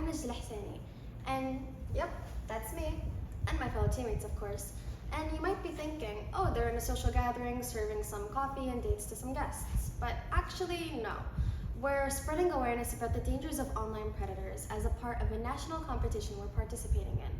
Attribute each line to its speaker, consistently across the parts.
Speaker 1: Najd Al-Hsani. And yep, that's me. And my fellow teammates, of course. And you might be thinking, oh, they're in a social gathering serving some coffee and dates to some guests. But actually, no. We're spreading awareness about the dangers of online predators as a part of a national competition we're participating in.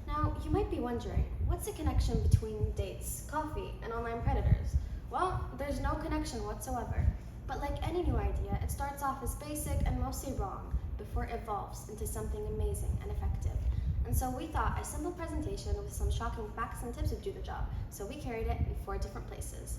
Speaker 1: Now, you might be wondering, what's the connection between dates, coffee, and online predators? Well, there's no connection whatsoever. But like any new idea, it starts off as basic and mostly wrong before it evolves into something amazing and effective. And so we thought a simple presentation with some shocking facts and tips would do the job, so we carried it in 4 different places.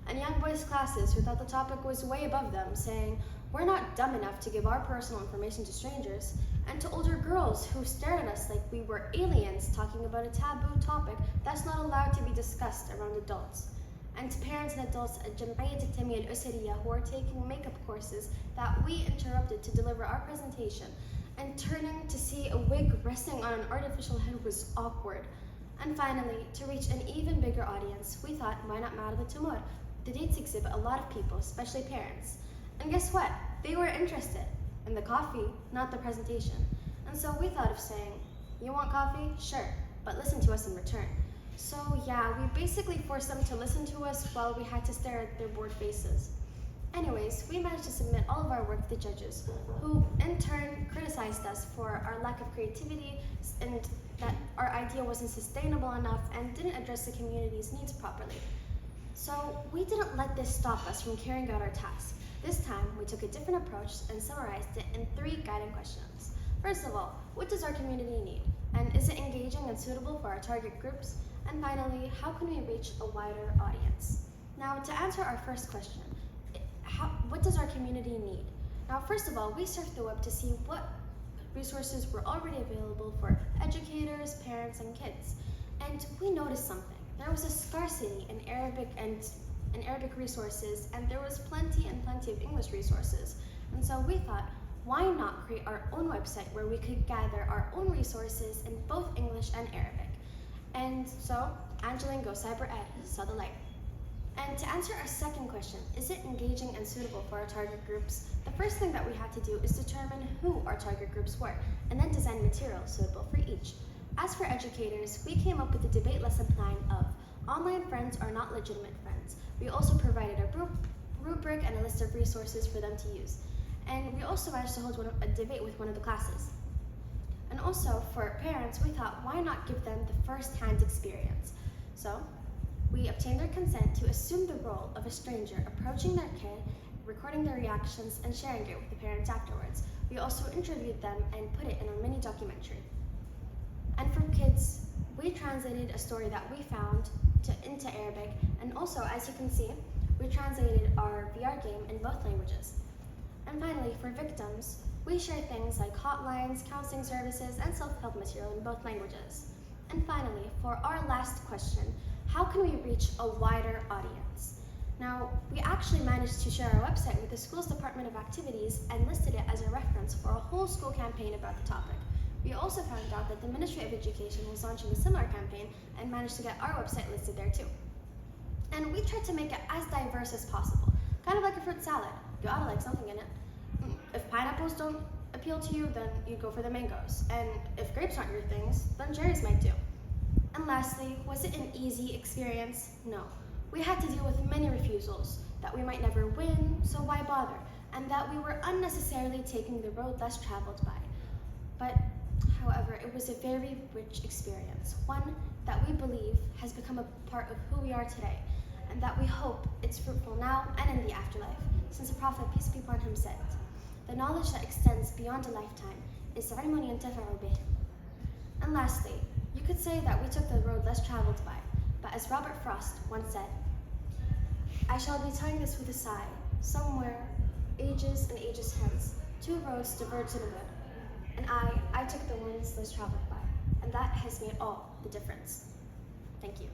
Speaker 1: And young boys' classes who thought the topic was way above them, saying, we're not dumb enough to give our personal information to strangers, and to older girls who stared at us like we were aliens talking about a taboo topic that's not allowed to be discussed around adults. And to parents and adults at Jam'iyat Al-Tanmiyya Al-Usariya who are taking makeup courses that we interrupted to deliver our presentation, and turning to see a wig resting on an artificial head was awkward. And finally, to reach an even bigger audience, we thought, why not Ma'rad Al-Tumor? The dates exhibit a lot of people, especially parents. And guess what? They were interested in the coffee, not the presentation. And so we thought of saying, you want coffee? Sure, but listen to us in return. So yeah, we basically forced them to listen to us while we had to stare at their bored faces. Anyways, we managed to submit all of our work to the judges, who in turn criticized us for our lack of creativity and that our idea wasn't sustainable enough and didn't address the community's needs properly. So we didn't let this stop us from carrying out our task. This time, we took a different approach and summarized it in 3 guiding questions. First of all, what does our community need? And is it engaging and suitable for our target groups? And finally, how can we reach a wider audience? Now, to answer our first question, what does our community need? Now, first of all, we surfed the web to see what resources were already available for educators, parents, and kids. And we noticed something. There was a scarcity in Arabic resources, and there was plenty of English resources. And so we thought, why not create our own website where we could gather our own resources in both English and Arabic? And so, Angeline Go Cyber Ed saw the light. And to answer our second question, is it engaging and suitable for our target groups? The first thing that we had to do is determine who our target groups were, and then design material suitable for each. As for educators, we came up with a debate lesson plan of online friends are not legitimate friends. We also provided a rubric and a list of resources for them to use. And we also managed to hold a debate with one of the classes. And also, for parents, we thought, why not give them the first-hand experience? So, we obtained their consent to assume the role of a stranger approaching their kid, recording their reactions, and sharing it with the parents afterwards. We also interviewed them and put it in a mini documentary. And for kids, we translated a story that we found into Arabic, and also, as you can see, we translated our VR game in both languages. And finally, for victims, we share things like hotlines, counseling services, and self-help material in both languages. And finally, for our last question, how can we reach a wider audience? Now, we actually managed to share our website with the school's Department of Activities and listed it as a reference for a whole school campaign about the topic. We also found out that the Ministry of Education was launching a similar campaign and managed to get our website listed there too. And we tried to make it as diverse as possible, kind of like a fruit salad. You ought to like something in it. If pineapples don't appeal to you, then you go for the mangoes. And if grapes aren't your things, then cherries might do. And lastly, was it an easy experience? No. We had to deal with many refusals, that we might never win, so why bother? And that we were unnecessarily taking the road less traveled by. But, however, it was a very rich experience, one that we believe has become a part of who we are today, and that we hope it's fruitful now and in the afterlife, since the Prophet, peace be upon him, said, the knowledge that extends beyond a lifetime is ilmun yuntafa'u bih. And lastly, you could say that we took the road less traveled by, but as Robert Frost once said, I shall be telling this with a sigh, somewhere, ages and ages hence, 2 roads diverged in a wood, and I took the ones less traveled by, and that has made all the difference. Thank you.